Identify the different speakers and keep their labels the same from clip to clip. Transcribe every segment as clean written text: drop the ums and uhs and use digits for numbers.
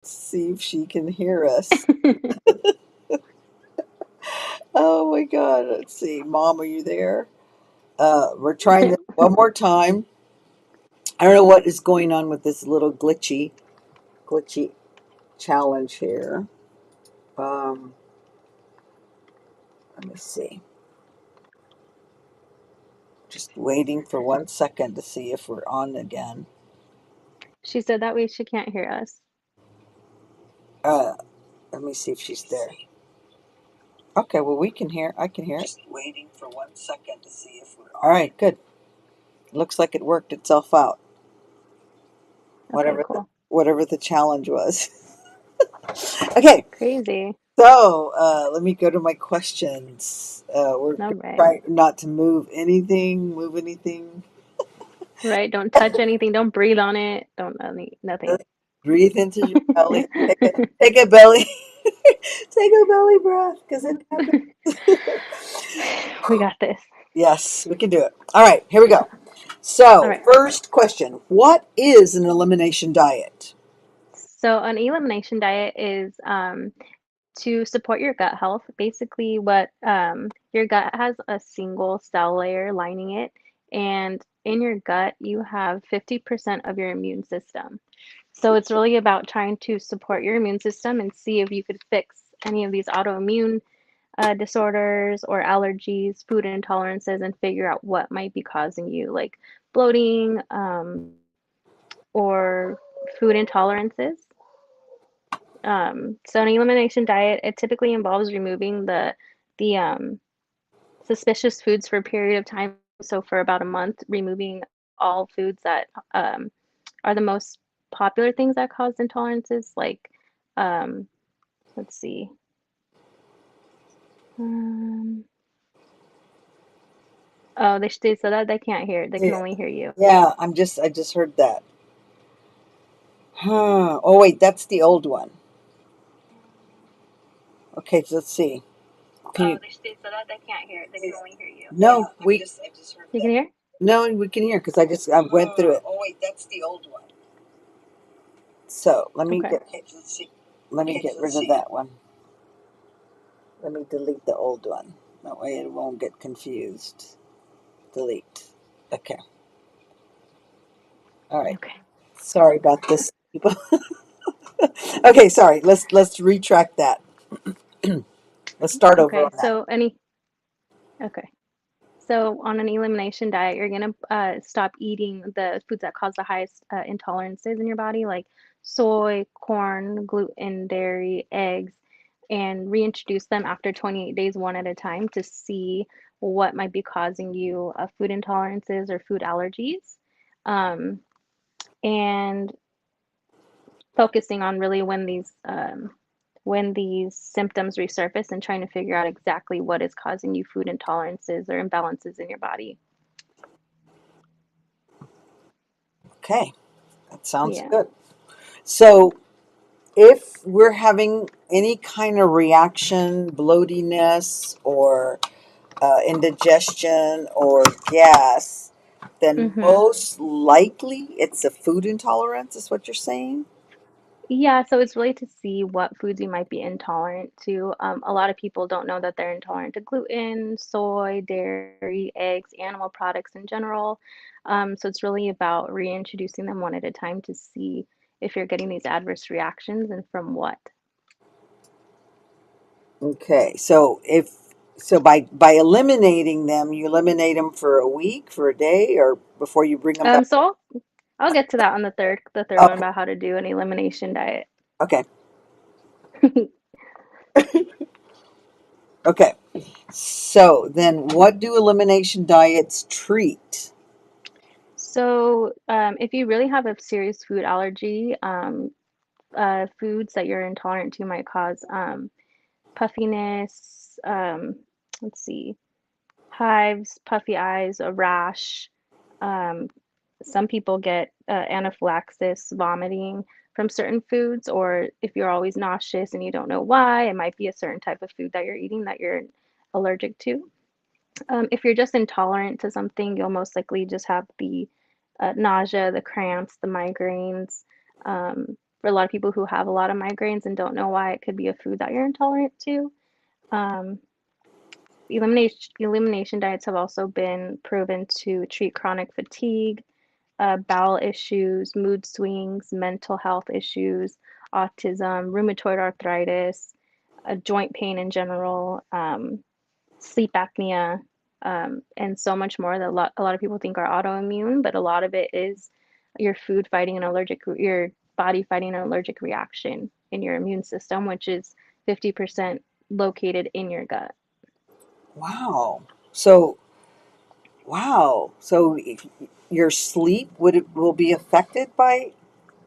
Speaker 1: See if she can hear us. Oh my God. Let's see. Mom, are you there? We're trying this one more time. I don't know what is going on with this little glitchy challenge here. Um, Let me see. Just waiting for 1 second to see if we're on again.
Speaker 2: She said that way she can't hear us.
Speaker 1: Uh, Let me see if she's there. Okay, well, we can hear. I can hear it. Just waiting for 1 second to see if we're on. All right, good. Looks like it worked itself out.
Speaker 2: Okay,
Speaker 1: Whatever
Speaker 2: cool.
Speaker 1: whatever the challenge was. Okay,
Speaker 2: Crazy.
Speaker 1: so let me go to my questions. We're
Speaker 2: All
Speaker 1: gonna
Speaker 2: right.
Speaker 1: try not to move anything. Move anything.
Speaker 2: Right. Don't touch anything. Don't breathe on it. Don't nothing.
Speaker 1: Just breathe into your belly. Take a belly. Take a belly breath because it happens.
Speaker 2: We got this.
Speaker 1: Yes, we can do it. All right, here we go.
Speaker 2: All
Speaker 1: So,
Speaker 2: right.
Speaker 1: first question: what is an elimination diet?
Speaker 2: So an elimination diet is to support your gut health. Basically, what your gut has a single cell layer lining it, and in your gut, you have 50% of your immune system. So it's really about trying to support your immune system and see if you could fix any of these autoimmune disorders or allergies, food intolerances, and figure out what might be causing you, like bloating or food intolerances. So an elimination diet, it typically involves removing the suspicious foods for a period of time. So for about a month, removing all foods that are the most popular things that cause intolerances, like um, let's see. Um, oh, they said that they can't hear. They can
Speaker 1: Yeah,
Speaker 2: only hear you.
Speaker 1: yeah. I just heard that. Huh. Oh wait, that's the old one. Okay, so let's see. Can you?
Speaker 2: They said that they can't hear. They can only hear you.
Speaker 1: No, I just heard
Speaker 2: You can
Speaker 1: that.
Speaker 2: hear?
Speaker 1: No, we can hear because I went through it. Oh wait, that's the old one. So let me
Speaker 2: Okay.
Speaker 1: get. Okay, let's see. Let me get rid of that one. Let me delete the old one. That way it won't get confused. Delete. Okay. All right.
Speaker 2: Okay.
Speaker 1: Sorry about this, people. Okay, sorry. Let's retract that. Let's start over
Speaker 2: Okay.
Speaker 1: on that.
Speaker 2: Okay. So on an elimination diet, you're gonna stop eating the foods that cause the highest intolerances in your body, like soy, corn, gluten, dairy, eggs, and reintroduce them after 28 days, one at a time, to see what might be causing you food intolerances or food allergies. Um, and focusing on really when these symptoms resurface and trying to figure out exactly what is causing you food intolerances or imbalances in your body.
Speaker 1: Okay, that sounds
Speaker 2: Yeah.
Speaker 1: good. So if we're having any kind of reaction, bloatiness, or indigestion or gas, then
Speaker 2: Mm-hmm.
Speaker 1: most likely it's a food intolerance, is what you're saying?
Speaker 2: Yeah, so it's really to see what foods you might be intolerant to. A lot of people don't know that they're intolerant to gluten, soy, dairy, eggs, animal products in general. So it's really about reintroducing them one at a time to see if you're getting these adverse reactions and from what.
Speaker 1: Okay, so if so by eliminating them, you eliminate them for a week, for a day, or before you bring them back.
Speaker 2: So I'll get to that on the third one
Speaker 1: Okay,
Speaker 2: about how to do an elimination diet.
Speaker 1: okay, okay. So then, what do elimination diets treat?
Speaker 2: So if you really have a serious food allergy, foods that you're intolerant to might cause puffiness, let's see, hives, puffy eyes, a rash. Um, some people get anaphylaxis, vomiting from certain foods, or if you're always nauseous and you don't know why, it might be a certain type of food that you're eating that you're allergic to. If you're just intolerant to something, you'll most likely just have the nausea, the cramps, the migraines. for a lot of people who have a lot of migraines and don't know why, it could be a food that you're intolerant to. Um, elimination diets have also been proven to treat chronic fatigue, bowel issues, mood swings, mental health issues, autism, rheumatoid arthritis, joint pain in general, sleep apnea, and so much more that a lot of people think are autoimmune, but a lot of it is your food fighting an allergic, your body fighting an allergic reaction in your immune system, which is 50% located in your gut.
Speaker 1: Wow. So, wow. So if your sleep will be affected by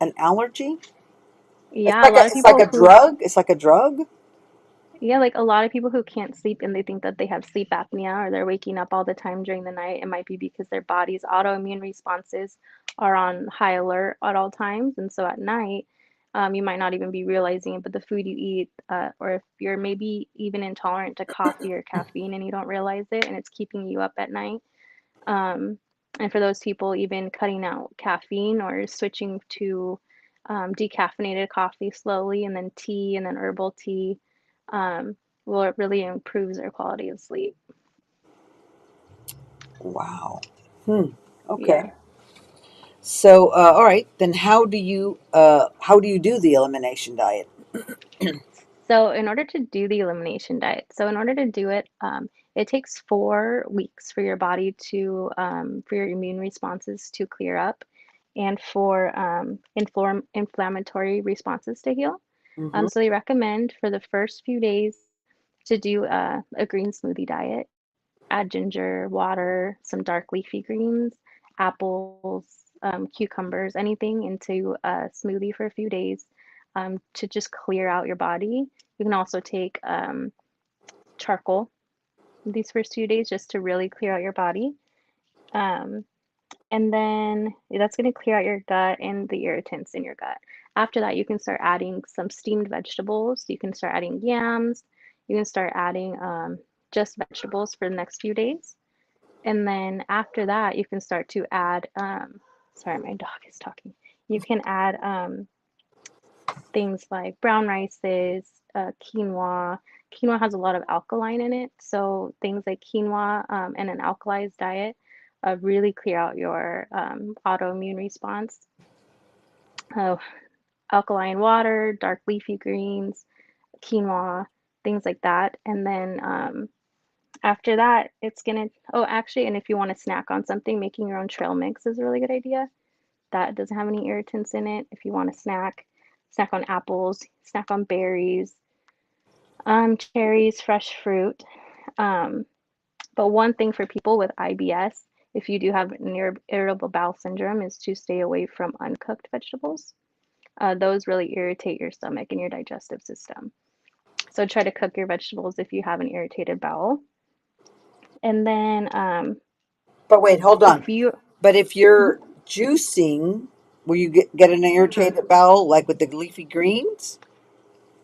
Speaker 1: an allergy?
Speaker 2: Yeah, a lot of
Speaker 1: It's like
Speaker 2: people
Speaker 1: a
Speaker 2: who
Speaker 1: drug. It's like a drug.
Speaker 2: Yeah, like a lot of people who can't sleep and they think that they have sleep apnea or they're waking up all the time during the night, it might be because their body's autoimmune responses are on high alert at all times. And so at night, you might not even be realizing it, but the food you eat, or if you're maybe even intolerant to coffee or caffeine and you don't realize it and it's keeping you up at night. Um, and for those people, even cutting out caffeine or switching to decaffeinated coffee slowly and then tea and then herbal tea um, will really improves their quality of sleep.
Speaker 1: Wow. Hmm. Okay.
Speaker 2: Yeah.
Speaker 1: So, all right. Then how do you do the elimination diet?
Speaker 2: So in order to do the elimination diet, so in order to do it, it takes 4 weeks for your body to, for your immune responses to clear up and for inflammatory responses to heal.
Speaker 1: Hmm.
Speaker 2: So they recommend for the first few days to do a green smoothie diet, add ginger, water, some dark leafy greens, apples, cucumbers, anything into a smoothie for a few days to just clear out your body. You can also take charcoal these first few days just to really clear out your body. Um, and then that's going to clear out your gut and the irritants in your gut. After that, you can start adding some steamed vegetables. You can start adding yams. You can start adding just vegetables for the next few days. And then after that, you can start to add, sorry, my dog is talking. You can add things like brown rices, quinoa. Quinoa has a lot of alkaline in it. So things like quinoa and an alkalized diet really clear out your autoimmune response. Uh, Alkaline water, dark leafy greens, quinoa, things like that. And then after that, it's gonna, oh, actually, and if you want to snack on something, making your own trail mix is a really good idea. That doesn't have any irritants in it. If you want to snack on apples, snack on berries, cherries, fresh fruit. Um, but one thing for people with IBS, if you do have an irritable bowel syndrome, is to stay away from uncooked vegetables. Those really irritate your stomach and your digestive system. So try to cook your vegetables if you have an irritated bowel. And then
Speaker 1: But wait, hold on.
Speaker 2: if you
Speaker 1: But if
Speaker 2: mhm,
Speaker 1: you're juicing, will you get an irritated bowel like with the leafy greens?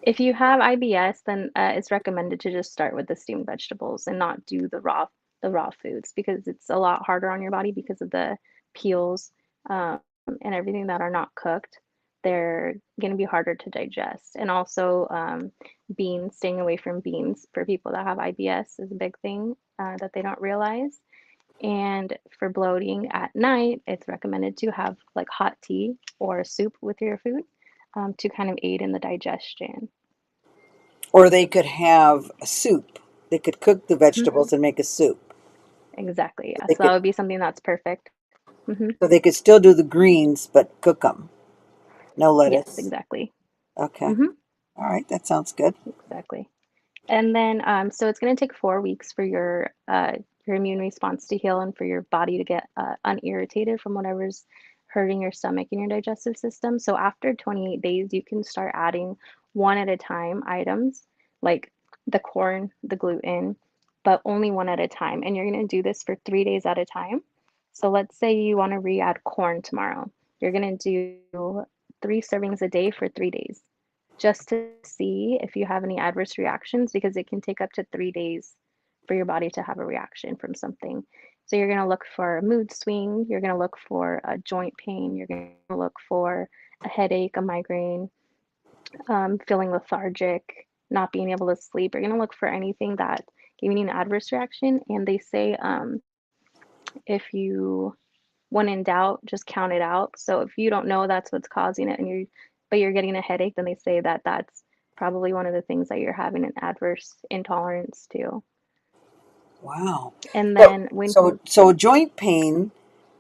Speaker 2: if you have IBS, then it's recommended to just start with the steamed vegetables and not do the raw foods because it's a lot harder on your body because of the peels um, and everything that are not cooked. They're going to be harder to digest. And also, beans, staying away from beans for people that have IBS is a big thing that they don't realize. And for bloating at night, it's recommended to have like hot tea or soup with your food to kind of aid in the digestion.
Speaker 1: Or they could have a soup. They could cook the
Speaker 2: Mhm.
Speaker 1: vegetables and make a soup.
Speaker 2: Exactly. Yeah.
Speaker 1: They
Speaker 2: So that
Speaker 1: could,
Speaker 2: would be something that's perfect. Hmm.
Speaker 1: so they could still do the greens, but cook them. No
Speaker 2: Yes,
Speaker 1: lettuce.
Speaker 2: exactly.
Speaker 1: Okay.
Speaker 2: Hmm.
Speaker 1: All right. That sounds good.
Speaker 2: Exactly. And then, so it's going to take 4 weeks for your immune response to heal and for your body to get unirritated from whatever's hurting your stomach and your digestive system. So after 28 days, you can start adding one at a time items like the corn, the gluten, but only one at a time. And you're going to do this for 3 days at a time. So let's say you want to re-add corn tomorrow. You're going to do 3 servings a day for 3 days just to see if you have any adverse reactions because it can take up to 3 days for your body to have a reaction from something. So you're going to look for a mood swing, you're going to look for a joint pain, you're going to look for a headache, a migraine, feeling lethargic, not being able to sleep, you're going to look for anything that giving you an adverse reaction. And they say if you, when in doubt, just count it out. So if you don't know that's what's causing it, and but you're getting a headache, then they say that that's probably one of the things that you're having an adverse intolerance to.
Speaker 1: Wow.
Speaker 2: And
Speaker 1: So,
Speaker 2: then when
Speaker 1: so joint pain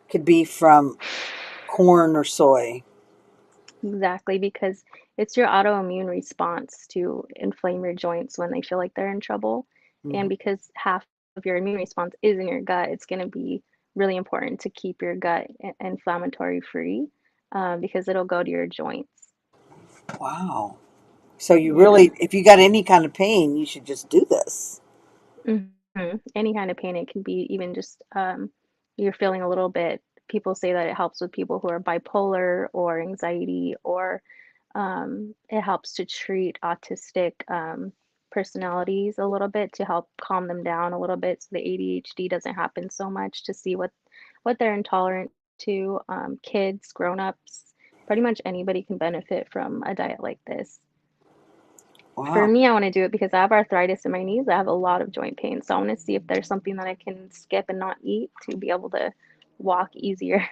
Speaker 1: could be from corn or soy.
Speaker 2: exactly, because it's your autoimmune response to inflame your joints when they feel like they're in trouble.
Speaker 1: Mhm.
Speaker 2: And because half of your immune response is in your gut, it's going to be really important to keep your gut inflammatory free, because it'll go to your joints.
Speaker 1: Wow. So you
Speaker 2: Yeah.
Speaker 1: really, if you got any kind of pain, you should just do this.
Speaker 2: Any kind of pain. It can be even just you're feeling a little bit. People say that it helps with people who are bipolar or anxiety, or it helps to treat autistic personalities a little bit to help calm them down a little bit so the ADHD doesn't happen so much, to see what they're intolerant to. Kids, grown-ups, pretty much anybody can benefit from a diet like this. For
Speaker 1: Wow.
Speaker 2: me, I want to do it because I have arthritis in my knees. I have a lot of joint pain. So I want to see if there's something that I can skip and not eat to be able to walk easier.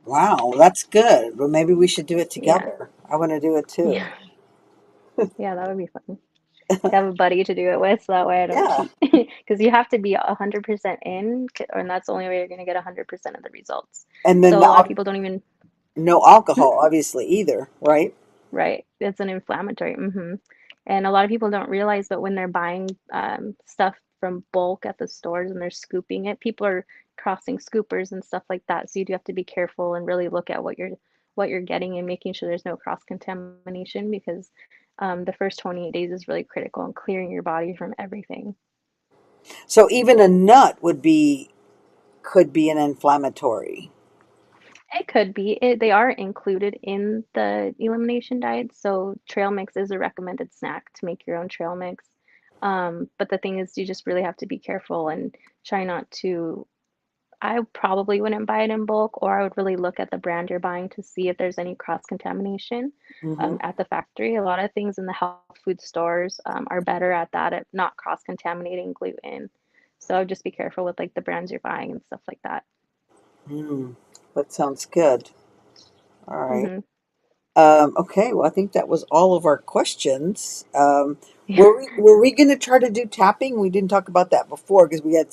Speaker 1: Wow. That's good. Well, maybe we should do it
Speaker 2: Yeah.
Speaker 1: together. I want to do it too.
Speaker 2: Yeah. Yeah, that would be fun. To have a buddy to do it with, so that way I don't
Speaker 1: Yeah.
Speaker 2: cheat. Because you have to be 100% in, and that's the only way you're going to get 100% of the results.
Speaker 1: And then
Speaker 2: So a lot of people don't even,
Speaker 1: no
Speaker 2: hmm?
Speaker 1: alcohol, obviously, either, right?
Speaker 2: Right. It's an inflammatory. And a lot of people don't realize, but when they're buying stuff from bulk at the stores and they're scooping it, people are crossing scoopers and stuff like that. So you do have to be careful and really look at what you're getting and making sure there's no cross contamination, because the first 28 days is really critical in clearing your body from everything.
Speaker 1: So even a nut could be an inflammatory.
Speaker 2: It could be. They are included in the elimination diet. So trail mix is a recommended snack to make your own trail mix. But the thing is, you just really have to be careful and try not to. I probably wouldn't buy it in bulk, or I would really look at the brand you're buying to see if there's any cross contamination
Speaker 1: Hmm.
Speaker 2: at the factory. A lot of things in the health food stores are better at that, at not cross contaminating gluten. So just be careful with like the brands you're buying and stuff like that.
Speaker 1: Mm, that sounds good. All right.
Speaker 2: Hmm.
Speaker 1: Okay. Well, I think that was all of our questions.
Speaker 2: Yeah.
Speaker 1: Were we going to try to do tapping? We didn't talk about that before because we had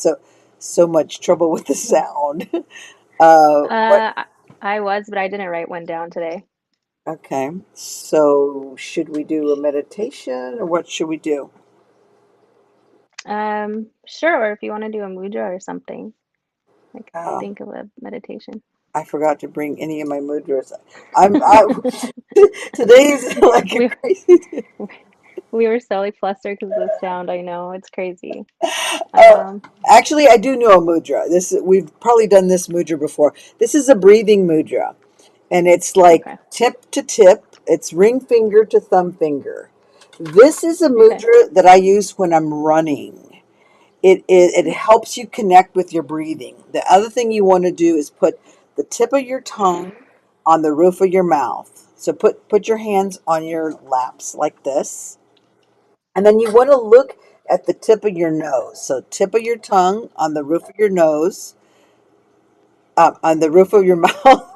Speaker 1: so much trouble with the sound. What?
Speaker 2: I I was, but I didn't write one down today.
Speaker 1: Okay. So should we do a meditation or what should we do?
Speaker 2: Sure, or if you want to do a mudra or something, I could
Speaker 1: Uh,
Speaker 2: think of a meditation.
Speaker 1: I forgot to bring any of my mudras. Today's like a
Speaker 2: We
Speaker 1: crazy day.
Speaker 2: we were so like flustered because of the sound. I know it's crazy.
Speaker 1: Uh,
Speaker 2: Um,
Speaker 1: Actually, I do know a mudra. This we've probably done this mudra before. This is a breathing mudra, and it's like
Speaker 2: okay,
Speaker 1: tip to tip. It's ring finger to thumb finger. This is a
Speaker 2: okay,
Speaker 1: mudra that I use when I'm running. It helps you connect with your breathing. The other thing you want to do is put the tip of your tongue on the roof of your mouth. So put your hands on your laps like this. And then you want to look at the tip of your nose. So tip of your tongue on the roof of your nose, on the roof of your mouth,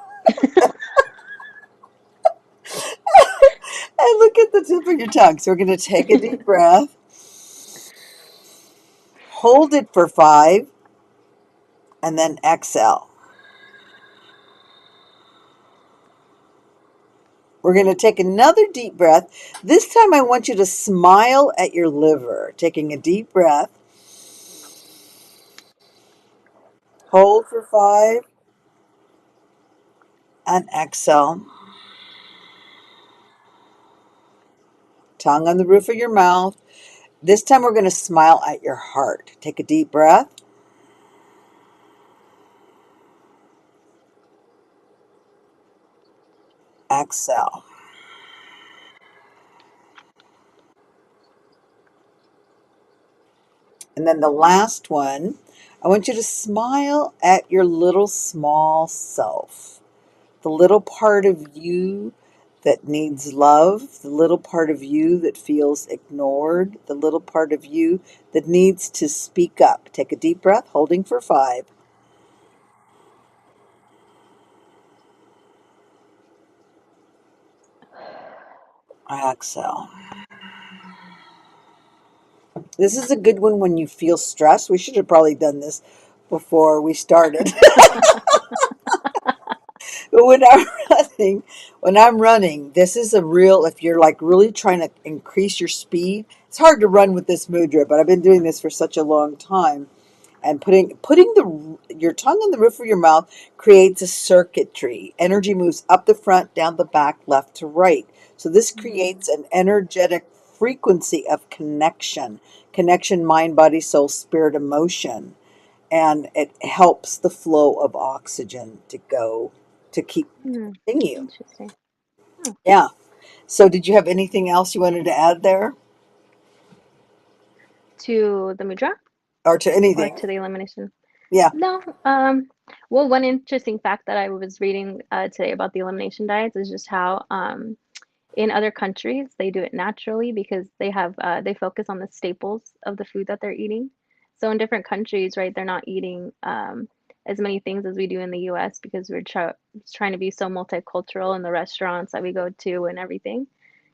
Speaker 1: and look at the tip of your tongue. So we're going to take a deep breath, hold it for 5, and then exhale. We're going to take another deep breath. This time I want you to smile at your liver. Taking a deep breath, hold for 5, and exhale. Tongue on the roof of your mouth. This time we're going to smile at your heart. Take a deep breath, exhale. And then the last one, I want you to smile at your little small self. the little part of you that needs love, the little part of you that feels ignored, the little part of you that needs to speak up. Take a deep breath, holding for 5. Exhale. This is a good one when you feel stressed. We should have probably done this before we started. But when I'm running, this is a real, if you're like really trying to increase your speed, it's hard to run with this mudra, but I've been doing this for such a long time. And putting your tongue on the roof of your mouth creates a circuitry. Energy moves up the front, down the back, left to right. So this creates an energetic frequency of connection, mind, body, soul, spirit, emotion, and it helps the flow of oxygen to go to keep
Speaker 2: Hmm.
Speaker 1: continue.
Speaker 2: Interesting. Hmm.
Speaker 1: Yeah. So did you have anything else you wanted to add there,
Speaker 2: To the mudra
Speaker 1: or to
Speaker 2: or
Speaker 1: anything?
Speaker 2: to the elimination?
Speaker 1: Yeah.
Speaker 2: No. Well, one interesting fact that I was reading today about the elimination diets is just how in other countries they do it naturally because they focus on the staples of the food that they're eating. So in different countries, right, they're not eating as many things as we do in the US because we're trying to be so multicultural in the restaurants that we go to and everything.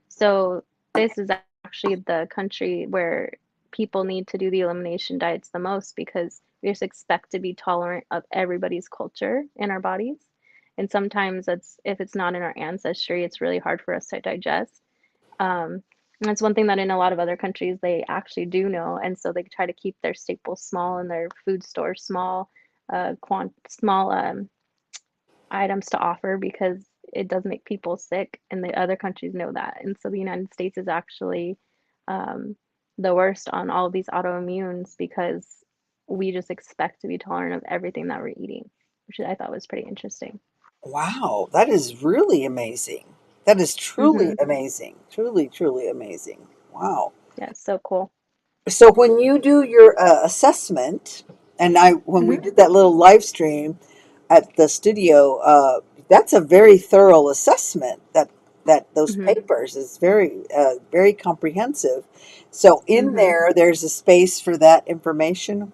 Speaker 2: So this is actually the country where people need to do the elimination diets the most because we just expect to be tolerant of everybody's culture in our bodies. And sometimes that's if it's not in our ancestry, it's really hard for us to digest. And that's one thing that in a lot of other countries they actually do know, and so they try to keep their staples small and their food stores small, small items to offer because it does make people sick, and the other countries know that. And so the United States is actually um, the worst on all of these autoimmunes because we just expect to be tolerant of everything that we're eating, which I thought was pretty interesting.
Speaker 1: Wow, that is really amazing. That is truly
Speaker 2: Mm-hmm.
Speaker 1: amazing. Truly, truly amazing. Wow.
Speaker 2: Yeah, it's so cool.
Speaker 1: So when you do your assessment, and when we
Speaker 2: Mm-hmm.
Speaker 1: did that little live stream at the studio, that's a very thorough assessment. That those
Speaker 2: Mm-hmm.
Speaker 1: papers is very comprehensive. So in
Speaker 2: Mm-hmm.
Speaker 1: there, there's a space for that information.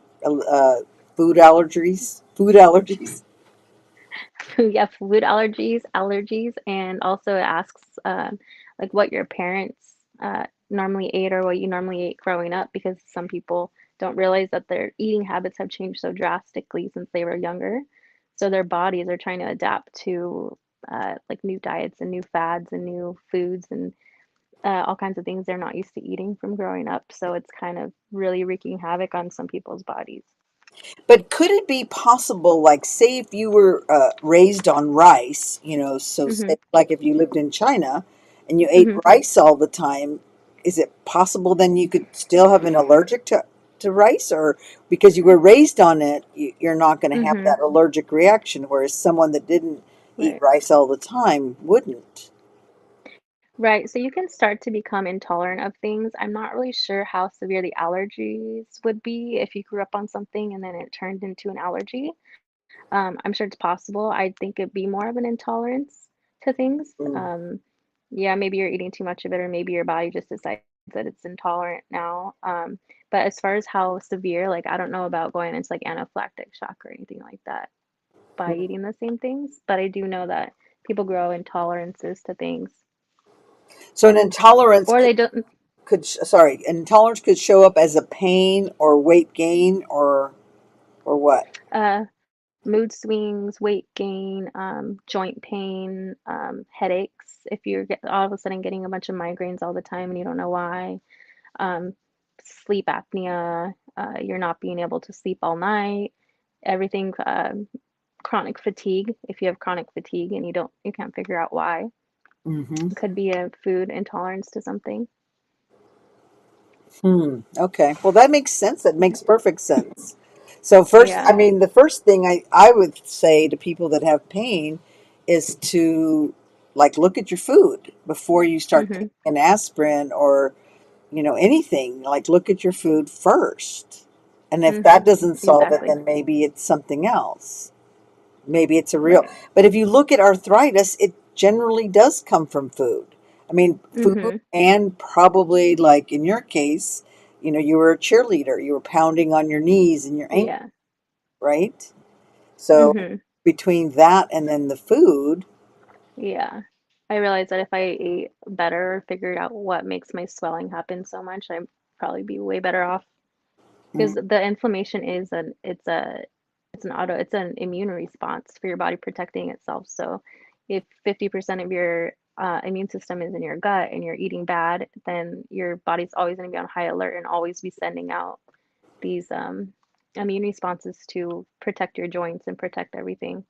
Speaker 1: Food allergies.
Speaker 2: Yeah, food allergies, and also it asks like what your parents normally ate or what you normally ate growing up, because some people don't realize that their eating habits have changed so drastically since they were younger. So their bodies are trying to adapt to like new diets and new fads and new foods and all kinds of things they're not used to eating from growing up. So it's kind of really wreaking havoc on some people's bodies.
Speaker 1: But could it be possible, like, say, if you were raised on rice, so
Speaker 2: Mm-hmm.
Speaker 1: say, like, if you lived in China and you ate
Speaker 2: Mm-hmm.
Speaker 1: rice all the time, is it possible then you could still have an allergic to rice? Or because you were raised on it, you're not going to have
Speaker 2: Mm-hmm.
Speaker 1: that allergic reaction, whereas someone that didn't eat
Speaker 2: Right.
Speaker 1: rice all the time wouldn't?
Speaker 2: Right, so you can start to become intolerant of things. I'm not really sure how severe the allergies would be if you grew up on something and then it turned into an allergy. I'm sure it's possible. I think it'd be more of an intolerance to things.
Speaker 1: Mm.
Speaker 2: Yeah, maybe you're eating too much of it, or maybe your body just decides that it's intolerant now. But as far as how severe, like I don't know about going into like anaphylactic shock or anything like that by eating the same things, but I do know that people grow intolerances to things,
Speaker 1: So an intolerance
Speaker 2: or they don't.
Speaker 1: intolerance could show up as a pain or weight gain or what?
Speaker 2: Uh, Mood swings, weight gain, joint pain, headaches. If you're all of a sudden getting a bunch of migraines all the time and you don't know why, um, sleep apnea, you're not being able to sleep all night, everything, chronic fatigue. If you have chronic fatigue and you can't figure out why,
Speaker 1: Mm-hmm.
Speaker 2: it could be a food intolerance to something.
Speaker 1: Okay. Well, that makes sense. That makes perfect sense. So first, I
Speaker 2: Yeah.
Speaker 1: mean, the first thing I would say to people that have pain is to like look at your food before you start taking
Speaker 2: Mm-hmm.
Speaker 1: an aspirin or, anything. Like look at your food first. And if
Speaker 2: Mm-hmm.
Speaker 1: that doesn't solve it,
Speaker 2: Exactly.
Speaker 1: then maybe it's something else. maybe it's a real.
Speaker 2: Right.
Speaker 1: But if you look at arthritis, it generally does come from food. I mean, food
Speaker 2: Mhm.
Speaker 1: and probably like in your case, you were a cheerleader. You were pounding on your knees and your ankle,
Speaker 2: Yeah.
Speaker 1: right? So
Speaker 2: Mhm.
Speaker 1: between that and then the food,
Speaker 2: Yeah. I realized that if I ate better or figured out what makes my swelling happen so much, I'd probably be way better off. Because
Speaker 1: mm,
Speaker 2: the inflammation is it's an immune response for your body protecting itself. So if 50% of your immune system is in your gut and you're eating bad, then your body's always going to be on high alert and always be sending out these immune responses to protect your joints and protect everything.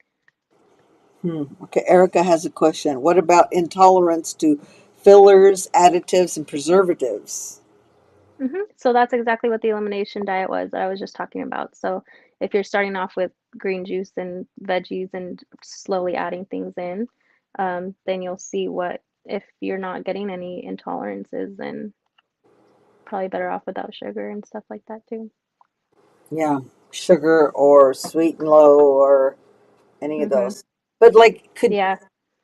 Speaker 1: okay, Erica has a question. What about intolerance to fillers, additives, and preservatives?
Speaker 2: So that's exactly what the elimination diet was that I was just talking about. So if you're starting off with green juice and veggies and slowly adding things in, then you'll see what if you're not getting any intolerances, then probably better off without sugar and stuff like that too.
Speaker 1: Yeah, sugar or sweet and low or any of
Speaker 2: hmm
Speaker 1: those. But like,
Speaker 2: Yeah,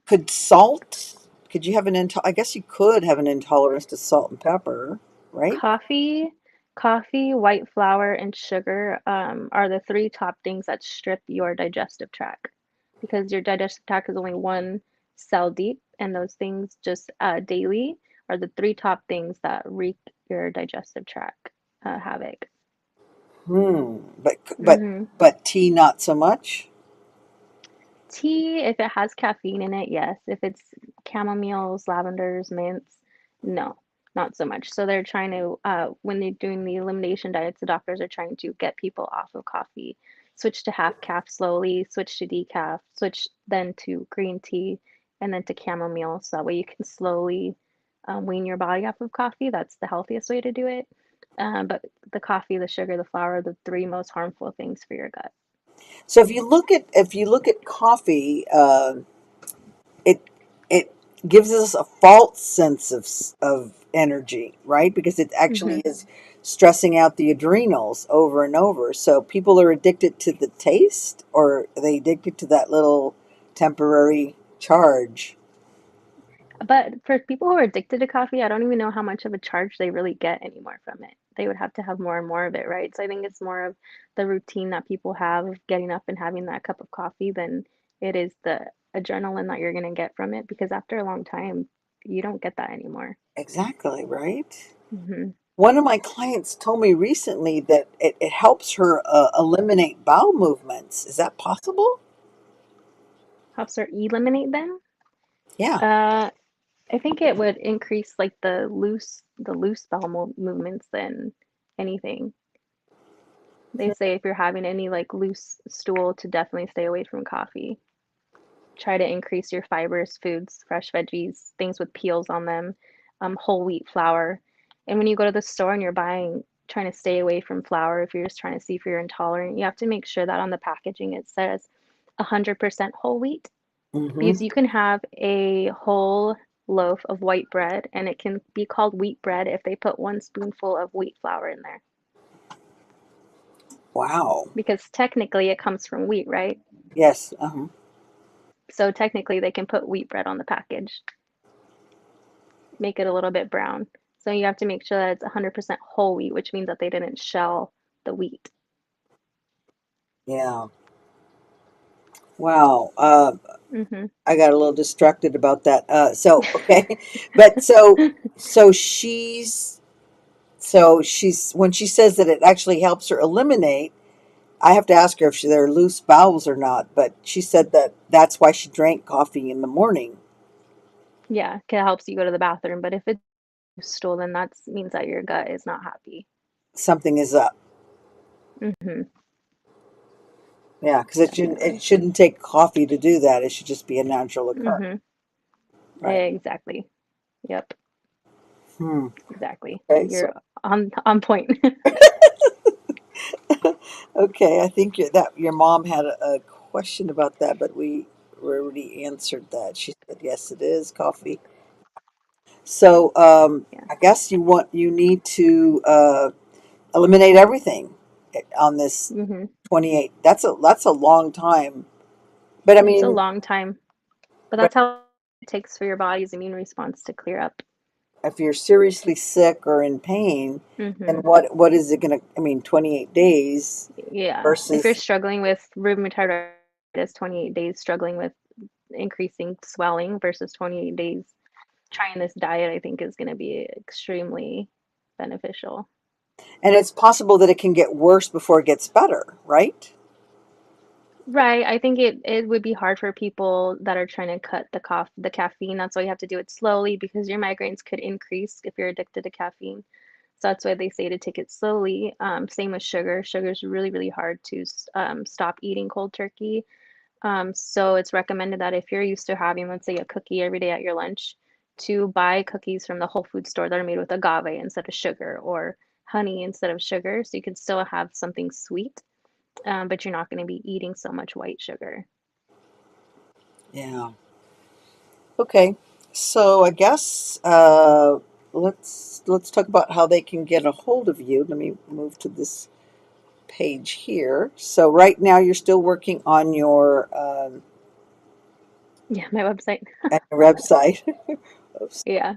Speaker 1: could salt? Could you have I guess you could have an intolerance to salt and pepper, right?
Speaker 2: coffee, white flour, and sugar are the three top things that strip your digestive tract because your digestive tract is only one cell deep, and those things just daily are the three top things that wreak your digestive tract havoc.
Speaker 1: But
Speaker 2: hmm
Speaker 1: tea not so much.
Speaker 2: Tea, if it has caffeine in it, yes. If it's chamomiles, lavenders, mints, no, not so much. So they're trying to, when they're doing the elimination diets, the doctors are trying to get people off of coffee, switch to half calf slowly, switch to decaf, switch then to green tea, and then to chamomile. So that way you can slowly wean your body off of coffee. That's the healthiest way to do it. But the coffee, the sugar, the flour are the three most harmful things for your gut.
Speaker 1: So if you look at coffee, it it gives us a false sense of energy, right? Because it
Speaker 2: hmm
Speaker 1: actually is stressing out the adrenals over and over. So people are addicted to the taste, or are they addicted to that little temporary charge?
Speaker 2: But for people who are addicted to coffee, I don't even know how much of a charge they really get anymore from it. They would have to have more and more of it, right? So I think it's more of the routine that people have of getting up and having that cup of coffee than it is the adrenaline that you're going to get from it because after a long time, you don't get that anymore.
Speaker 1: Exactly, right?
Speaker 2: hmm
Speaker 1: One of my clients told me recently that it helps her eliminate bowel movements. Is that possible?
Speaker 2: Helps her eliminate them.
Speaker 1: Yeah.
Speaker 2: Uh, I think it would increase like the loose bowel movements than anything. They say if you're having any like loose stool to definitely stay away from coffee. Try to increase your fibers, foods, fresh veggies, things with peels on them, whole wheat flour. And when you go to the store and you're buying, trying to stay away from flour, if you're just trying to see if you're intolerant, you have to make sure that on the packaging it says 100% whole wheat
Speaker 1: Hmm.
Speaker 2: because you can have a whole loaf of white bread and it can be called wheat bread if they put one spoonful of wheat flour in there
Speaker 1: Wow.
Speaker 2: because technically it comes from wheat, right?
Speaker 1: Yes.
Speaker 2: So technically they can put wheat bread on the package, make it a little bit brown. So you have to make sure that it's 100% whole wheat, which means that they didn't shell the wheat.
Speaker 1: Yeah. Wow.
Speaker 2: hmm
Speaker 1: I got a little distracted about that. So okay, but so she's when she says that it actually helps her eliminate. I have to ask her if there are loose bowels or not. But she said that that's why she drank coffee in the morning.
Speaker 2: Yeah, it helps you go to the bathroom, but if it's stool, then that means that your gut is not happy.
Speaker 1: Something is up.
Speaker 2: hmm
Speaker 1: Yeah, because it
Speaker 2: Definitely.
Speaker 1: shouldn't take coffee to do that. It should just be a natural occurrence.
Speaker 2: hmm
Speaker 1: Right.
Speaker 2: Exactly. Yep.
Speaker 1: Hmm.
Speaker 2: Exactly.
Speaker 1: Okay.
Speaker 2: You're on point.
Speaker 1: Okay. I think that your mom had a question about that, but we already answered that. She said yes, it is coffee. So
Speaker 2: Yeah.
Speaker 1: I guess you need to eliminate everything on this
Speaker 2: hmm
Speaker 1: 28. That's a long time. But I
Speaker 2: It's a
Speaker 1: mean,
Speaker 2: long time, but
Speaker 1: but
Speaker 2: that's how it takes for your body's immune response to clear up.
Speaker 1: if you're seriously sick or in pain, then
Speaker 2: Hmm.
Speaker 1: what is it gonna? I mean, 28 days
Speaker 2: Yeah. If you're
Speaker 1: versus,
Speaker 2: struggling with rheumatoid arthritis, 28 days struggling with increasing swelling versus 28 days trying this diet, I think is going to be extremely beneficial.
Speaker 1: and it's possible that it can get worse before it gets better, right?
Speaker 2: Right. I think it would be hard for people that are trying to cut the caffeine. That's why you have to do it slowly because your migraines could increase if you're addicted to caffeine. So that's why they say to take it slowly. Same with sugar. Sugar is really, really hard to stop eating cold turkey. So it's recommended that if you're used to having, let's say, a cookie every day at your lunch, to buy cookies from the whole food store that are made with agave instead of sugar or honey instead of sugar. So you can still have something sweet, but you're not going to be eating so much white sugar.
Speaker 1: Yeah. Okay. So I guess let's talk about how they can get a hold of you. Let me move to this page here. So right now you're still working
Speaker 2: Yeah, my website.
Speaker 1: on your website. Oops.
Speaker 2: Yeah,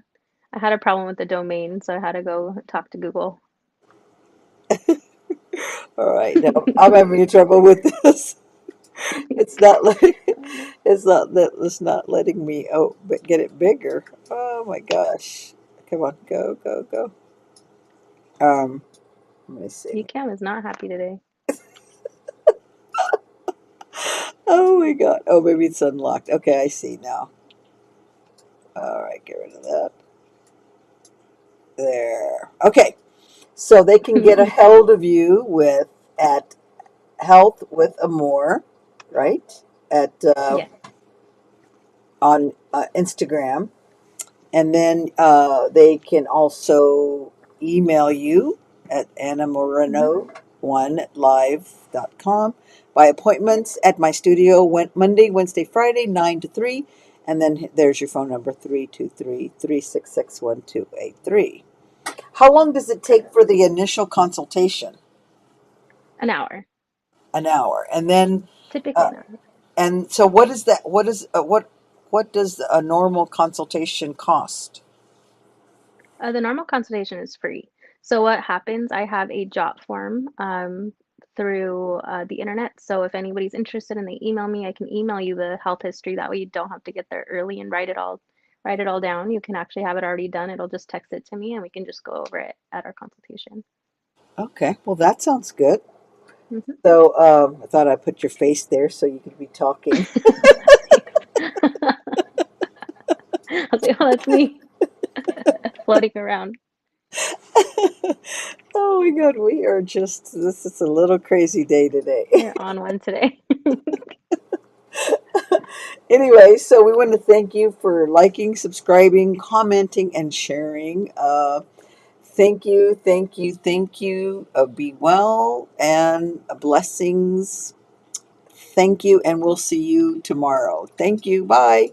Speaker 2: I had a problem with the domain, so I had to go talk to Google.
Speaker 1: All right. Now I'm having trouble with this. It's not letting it's not letting me but get it bigger. Oh my gosh. Come on, go. Um, let me see.
Speaker 2: UCAM is not happy today.
Speaker 1: Oh my god. Oh, maybe it's unlocked. Okay, I see now. All right, get rid of that. There. Okay. So they can get a hold of you with at Health with Amore, right? At
Speaker 2: Yes.
Speaker 1: on Instagram, and then they can also email you at Anna
Speaker 2: Hmm.
Speaker 1: Moreno 1live.com by appointments at my studio Monday, Wednesday, Friday, 9 to 3. And then there's your phone number 323-366-1283. How long does it take for the initial consultation?
Speaker 2: An hour,
Speaker 1: An hour. And then,
Speaker 2: typically
Speaker 1: uh,
Speaker 2: an hour.
Speaker 1: and so what is that? What does a normal consultation cost?
Speaker 2: The normal consultation is free. So what happens, I have a jot form through the internet. So if anybody's interested and they email me, I can email you the health history. That way you don't have to get there early and write it all down. You can actually have it already done. It'll just text it to me and we can just go over it at our consultation.
Speaker 1: Okay, well, that sounds good.
Speaker 2: Hmm.
Speaker 1: So I thought I'd put your face there so you could be talking.
Speaker 2: I was like, oh, that's me floating around.
Speaker 1: Oh my God, this is a little crazy day today.
Speaker 2: You're on one today.
Speaker 1: Anyway, so we want to thank you for liking, subscribing, commenting, and sharing. Thank you. Be well and blessings. Thank you, and we'll see you tomorrow. Thank you. Bye.